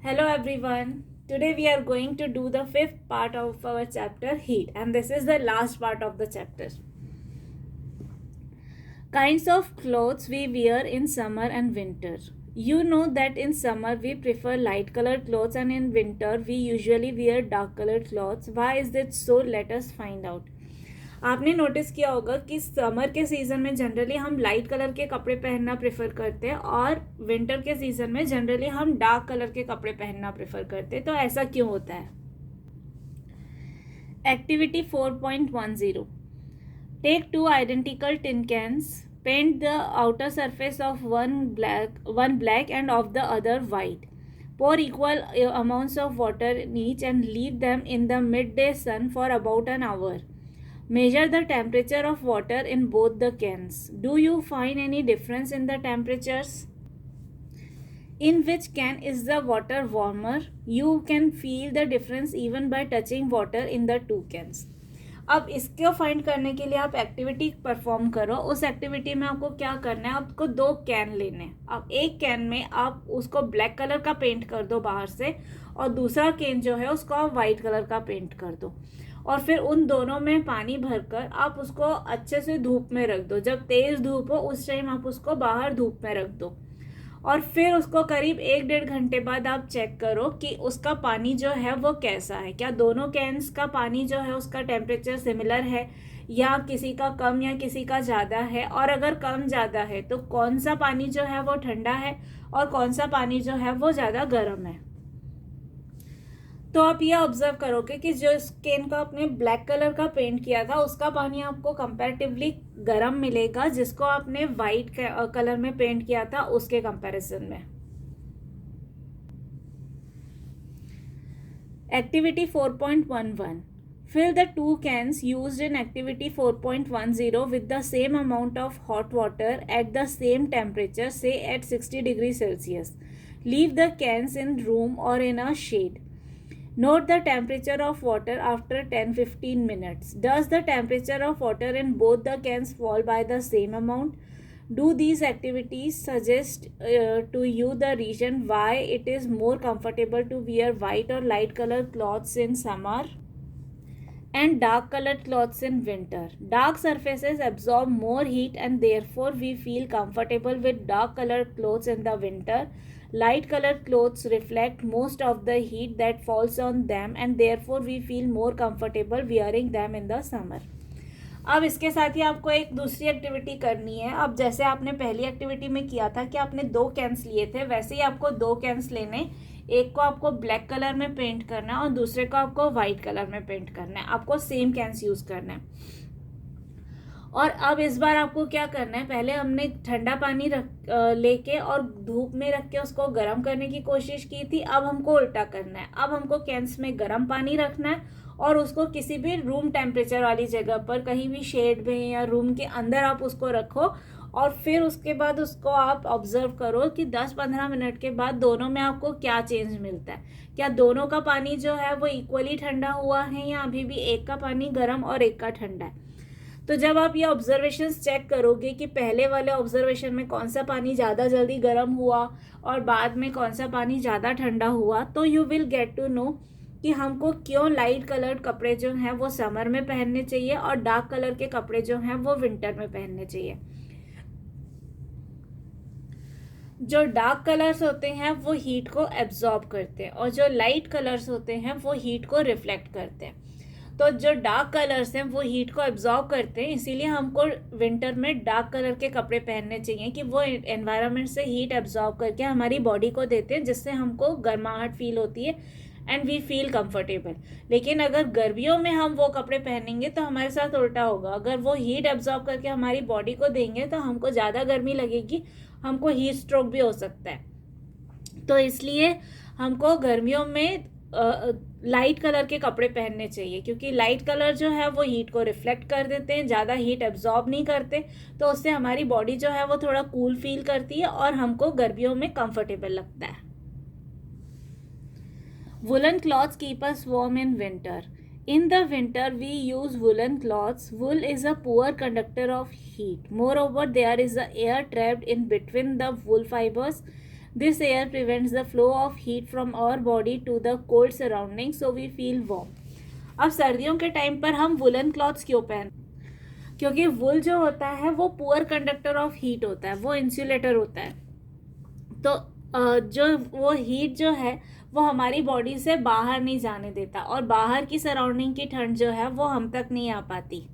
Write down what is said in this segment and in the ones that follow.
Hello everyone. Today we are going to do the fifth part of our chapter heat, and this is the last part of the chapter. Kinds of clothes we wear in summer and winter. You know that in summer we prefer light colored clothes and in winter we usually wear dark colored clothes. Why is it so? Let us find out. आपने notice किया होगा कि summer के season में generally हम light colour के कपड़े पहनना प्रेफर करते हैं और विंटर के सीज़न में जनरली हम डार्क कलर के कपड़े पहनना प्रेफर करते हैं. तो ऐसा क्यों होता है? Activity 4.10. Take two identical tin cans, paint the outer surface of one black and of the other white. Pour equal amounts of water in each and leave them in the midday sun for about an hour. Measure the temperature of water in both the cans. Do you find any difference in the temperatures? In which can is the water warmer? You can feel the difference even by touching water in the two cans. अब इसको find करने के लिए आप activity perform करो. उस activity में आपको क्या करना है, आपको 2 कैन लेने हैं. अब एक कैन में आप उसको ब्लैक कलर का पेंट कर दो बाहर से और दूसरा कैन जो है उसको आप वाइट कलर का पेंट कर दो और फिर उन दोनों में पानी भरकर आप उसको अच्छे से धूप में रख दो. जब तेज़ धूप हो उस टाइम आप उसको बाहर धूप में रख दो और फिर उसको करीब 1-1.5 घंटे बाद आप चेक करो कि उसका पानी जो है वो कैसा है. क्या दोनों कैंस का पानी जो है उसका टेम्परेचर सिमिलर है या किसी का कम या किसी का ज़्यादा है. और अगर कम ज़्यादा है तो कौन सा पानी जो है वो ठंडा है और कौन सा पानी जो है वो ज़्यादा गर्म है. तो आप ये ऑब्जर्व करोगे कि जो इस कैन का आपने ब्लैक कलर का पेंट किया था उसका पानी आपको कंपैरेटिवली गर्म मिलेगा जिसको आपने वाइट कलर में पेंट किया था उसके कंपैरिजन में. Activity 4.11. Fill the 2 cans used in activity 4.10 with the same amount of hot water at the same temperature, say at 60 degrees Celsius. Leave the cans in room or in a shade. Note the temperature of water after 10-15 minutes. Does the temperature of water in both the cans fall by the same amount? Do these activities suggest to you the reason why it is more comfortable to wear white or light colored clothes in summer and dark colored clothes in winter? Dark surfaces absorb more heat and therefore we feel comfortable with dark colored clothes in the winter. Light colored clothes reflect most of the heat that falls on them and therefore we feel more comfortable wearing them in the summer. अब इसके साथ ही आपको एक दूसरी activity करनी है. अब जैसे आपने पहली एक्टिविटी में किया था कि आपने 2 कैंस लिए थे, वैसे ही आपको 2 कैंस लेने. एक को आपको ब्लैक कलर में पेंट करना है और दूसरे को आपको वाइट कलर में पेंट करना है. आपको सेम कैंस यूज करना है. और अब इस बार आपको क्या करना है, पहले हमने ठंडा पानी लेके और धूप में रख के उसको गर्म करने की कोशिश की थी. अब हमको उल्टा करना है. अब हमको कैंस में गर्म पानी रखना है और उसको किसी भी रूम टेम्परेचर वाली जगह पर कहीं भी शेड में या रूम के अंदर आप उसको रखो और फिर उसके बाद उसको आप ऑब्जर्व करो कि 10-15 मिनट के बाद दोनों में आपको क्या चेंज मिलता है. क्या दोनों का पानी जो है वो इक्वली ठंडा हुआ है या अभी भी एक का पानी गर्म और एक का ठंडा है. तो जब आप ये ऑब्जर्वेशंस चेक करोगे कि पहले वाले ऑब्जर्वेशन में कौन सा पानी ज़्यादा जल्दी गर्म हुआ और बाद में कौन सा पानी ज़्यादा ठंडा हुआ, तो you will get to know कि हमको क्यों लाइट कलर्ड कपड़े जो हैं वो समर में पहनने चाहिए और डार्क कलर के कपड़े जो हैं वो विंटर में पहनने चाहिए. जो डार्क कलर्स होते हैं वो हीट को एब्जॉर्ब करते हैं और जो लाइट कलर्स होते हैं वो हीट को रिफ्लेक्ट करते हैं. तो जो डार्क कलर्स हैं वो हीट को एब्जॉर्ब करते हैं, इसीलिए हमको विंटर में डार्क कलर के कपड़े पहनने चाहिए कि वो एनवायरनमेंट से हीट एब्जॉर्ब करके हमारी बॉडी को देते हैं जिससे हमको गर्माहट फील होती है एंड वी फील कंफर्टेबल. लेकिन अगर गर्मियों में हम वो कपड़े पहनेंगे तो हमारे साथ उल्टा होगा. अगर वो हीट एब्जॉर्ब करके हमारी बॉडी को देंगे तो हमको ज़्यादा गर्मी लगेगी, हमको हीट स्ट्रोक भी हो सकता है. तो इसलिए हमको गर्मियों में लाइट कलर के कपड़े पहनने चाहिए क्योंकि लाइट कलर जो है वो हीट को रिफ्लेक्ट कर देते हैं, ज़्यादा हीट एब्जॉर्ब नहीं करते. तो उससे हमारी बॉडी जो है वो थोड़ा कूल फील करती है और हमको गर्मियों में कंफर्टेबल लगता है. Woolen cloths keep us warm in winter. In the winter, we use woolen cloths. Wool is a poor conductor of heat. Moreover, there is a air trapped in between the wool fibers. This air prevents the flow of heat from our body to the cold surroundings, so we feel warm. अब सर्दियों के time पर हम woollen clothes क्यों पहन? क्योंकि वुल जो होता है वो पुअर कंडक्टर ऑफ हीट होता है, वो इंसुलेटर होता है। तो जो वो हीट जो है वो हमारी बॉडी से बाहर नहीं जाने देता, और बाहर की सराउंडिंग की ठंड जो है वो हम तक नहीं आ पाती।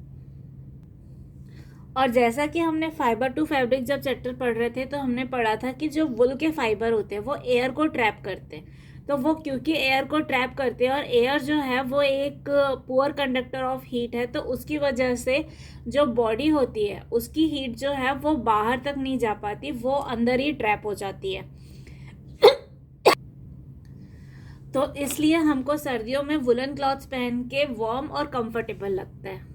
और जैसा कि हमने फाइबर टू फैब्रिक जब चैप्टर पढ़ रहे थे तो हमने पढ़ा था कि जो वुल के फाइबर होते हैं वो एयर को ट्रैप करते हैं। तो वो क्योंकि एयर को ट्रैप करते हैं और एयर जो है वो एक पुअर कंडक्टर ऑफ हीट है, तो उसकी वजह से जो बॉडी होती है उसकी हीट जो है वो बाहर तक नहीं जा पाती, वो अंदर ही ट्रैप हो जाती है। तो इसलिए हमको सर्दियों में वुलन क्लॉथ्स पहन के वार्म और कंफर्टेबल लगता है।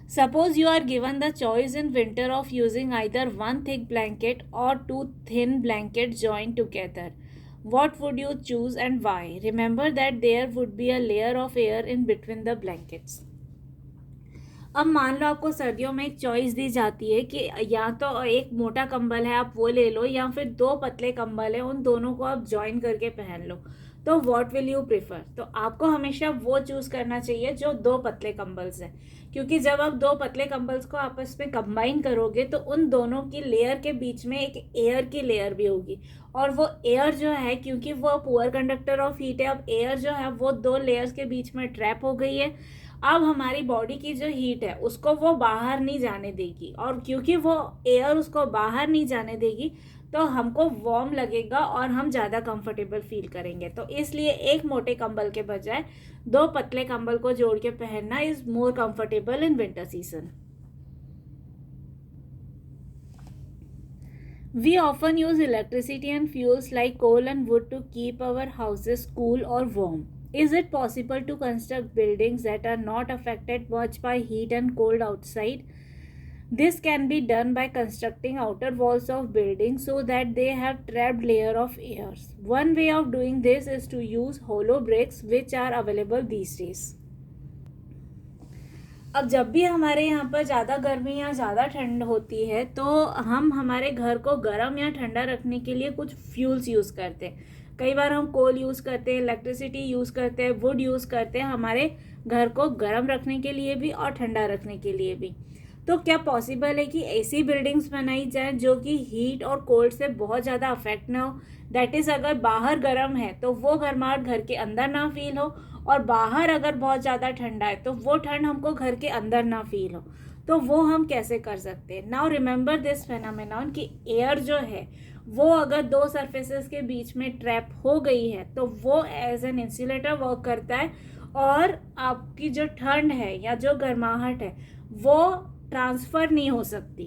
Suppose you are given the choice in winter of using either one thick blanket or two thin blankets joined together. What would you choose and why? Remember that there would be a layer of air in between the blankets. अब मान लो आपको सर्दियों में एक choice दी जाती है कि या तो एक मोटा कंबल है आप वो ले लो, या फिर दो पतले कंबल है उन दोनों को आप ज्वाइन करके पहन लो। तो व्हाट विल यू प्रेफर? तो आपको हमेशा वो चूज करना चाहिए जो दो पतले कंबल्स है, क्योंकि जब आप दो पतले कंबल्स को आपस में कंबाइन करोगे तो उन दोनों की लेयर के बीच में एक एयर की लेयर भी होगी, और वो एयर जो है क्योंकि वो पुअर कंडक्टर ऑफ हीट है, अब एयर जो है वो दो लेयर्स के बीच में ट्रैप हो गई है। अब हमारी बॉडी की जो हीट है उसको वो बाहर नहीं जाने देगी, और क्योंकि वो एयर उसको बाहर नहीं जाने देगी तो हमको वार्म लगेगा और हम ज़्यादा कंफर्टेबल फील करेंगे। तो इसलिए एक मोटे कंबल के बजाय दो पतले कंबल को जोड़ के पहनना is more comfortable in winter season. We often use electricity and fuels like coal and wood to keep our houses cool or warm. Is it possible to construct buildings that are not affected much by heat and cold outside? This can be done by constructing outer walls of buildings so that they have trapped layer of air. One way of doing this is to use hollow bricks which are available these days. अब जब भी हमारे यहाँ पर ज़्यादा गर्मी या ज़्यादा ठंड होती है तो हम हमारे घर को गर्म या ठंडा रखने के लिए कुछ फ्यूल्स यूज़ करते हैं। कई बार हम कोल यूज़ करते हैं, इलेक्ट्रिसिटी यूज़ करते हैं, वुड यूज़ करते हैं हमारे घर को गर्म रखने के लिए भी और ठंडा रखने के लिए भी। तो क्या पॉसिबल है कि ऐसी बिल्डिंग्स बनाई जाए जो कि हीट और कोल्ड से बहुत ज़्यादा अफेक्ट ना हो? दैट इज़ अगर बाहर गर्म है तो वो गर्माहट घर के अंदर ना फील हो, और बाहर अगर बहुत ज़्यादा ठंडा है तो वो ठंड हमको घर के अंदर ना फील हो। तो वो हम कैसे कर सकते हैं? नाउ रिमेंबर दिस फेनोमेनॉन कि एयर जो है वो अगर दो सरफेसेस के बीच में ट्रैप हो गई है तो वो एज एन इंसुलेटर वर्क करता है, और आपकी जो ठंड है या जो गर्माहट है वो ट्रांसफर नहीं हो सकती।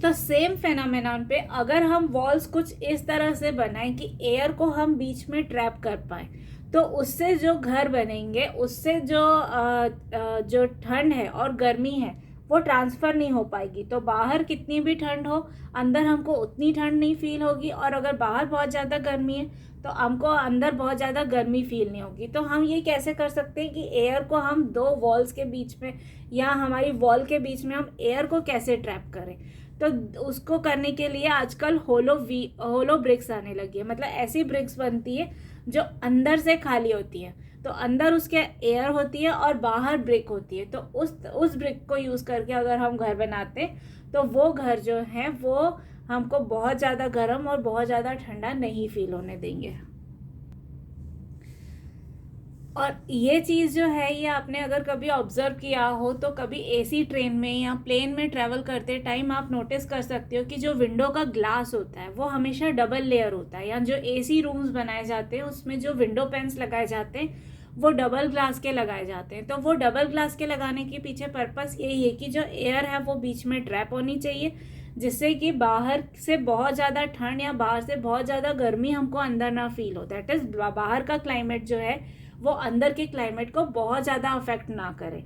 तो सेम फेनोमेनॉन पे अगर हम वॉल्स कुछ इस तरह से बनाएं कि एयर को हम बीच में ट्रैप कर पाए, तो उससे जो घर बनेंगे उससे जो ठंड है और गर्मी है वो ट्रांसफ़र नहीं हो पाएगी। तो बाहर कितनी भी ठंड हो अंदर हमको उतनी ठंड नहीं फील होगी, और अगर बाहर बहुत ज़्यादा गर्मी है तो हमको अंदर बहुत ज़्यादा गर्मी फील नहीं होगी। तो हम ये कैसे कर सकते हैं कि एयर को हम दो वॉल्स के बीच में या हमारी वॉल के बीच में हम एयर को कैसे ट्रैप करें? तो उसको करने के लिए आजकल होलो ब्रिक्स आने लगी है। मतलब ऐसी ब्रिक्स बनती है जो अंदर से खाली होती है, तो अंदर उसके एयर होती है और बाहर ब्रिक होती है। तो उस ब्रिक को यूज़ करके अगर हम घर बनाते हैं तो वो घर जो है वो हमको बहुत ज़्यादा गर्म और बहुत ज़्यादा ठंडा नहीं फील होने देंगे। और ये चीज़ जो है ये आपने अगर कभी ऑब्जर्व किया हो तो कभी एसी ट्रेन में या प्लेन में ट्रैवल करते टाइम आप नोटिस कर सकते हो कि जो विंडो का ग्लास होता है वो हमेशा डबल लेयर होता है, या जो एसी रूम्स बनाए जाते हैं उसमें जो विंडो पेन्स लगाए जाते हैं वो डबल ग्लास के लगाए जाते हैं। तो वो डबल ग्लास के लगाने के पीछे पर्पस यही है कि जो एयर है वो बीच में ट्रैप होनी चाहिए, जिससे कि बाहर से बहुत ज़्यादा ठंड या बाहर से बहुत ज़्यादा गर्मी हमको अंदर ना फील हो। दैट इज़ बाहर का क्लाइमेट जो है वो अंदर के क्लाइमेट को बहुत ज़्यादा अफेक्ट ना करे।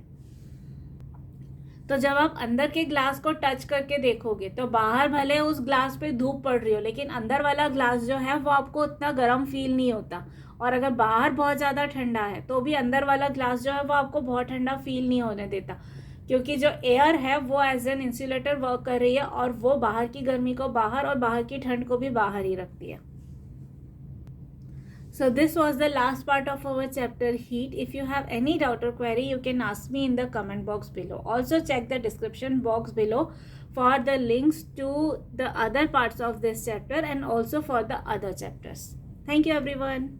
तो जब आप अंदर के ग्लास को टच करके देखोगे तो बाहर भले उस ग्लास पे धूप पड़ रही हो लेकिन अंदर वाला ग्लास जो है वो आपको उतना गर्म फील नहीं होता, और अगर बाहर बहुत ज़्यादा ठंडा है तो भी अंदर वाला ग्लास जो है वो आपको बहुत ठंडा फील नहीं होने देता, क्योंकि जो एयर है वो एज एन इंसुलेटर वर्क कर रही है और वो बाहर की गर्मी को बाहर और बाहर की ठंड को भी बाहर ही रखती है. So this was the last part of our chapter heat. If you have any doubt or query, you can ask me in the comment box below. Also check the description box below for the links to the other parts of this chapter and also for the other chapters. Thank you everyone.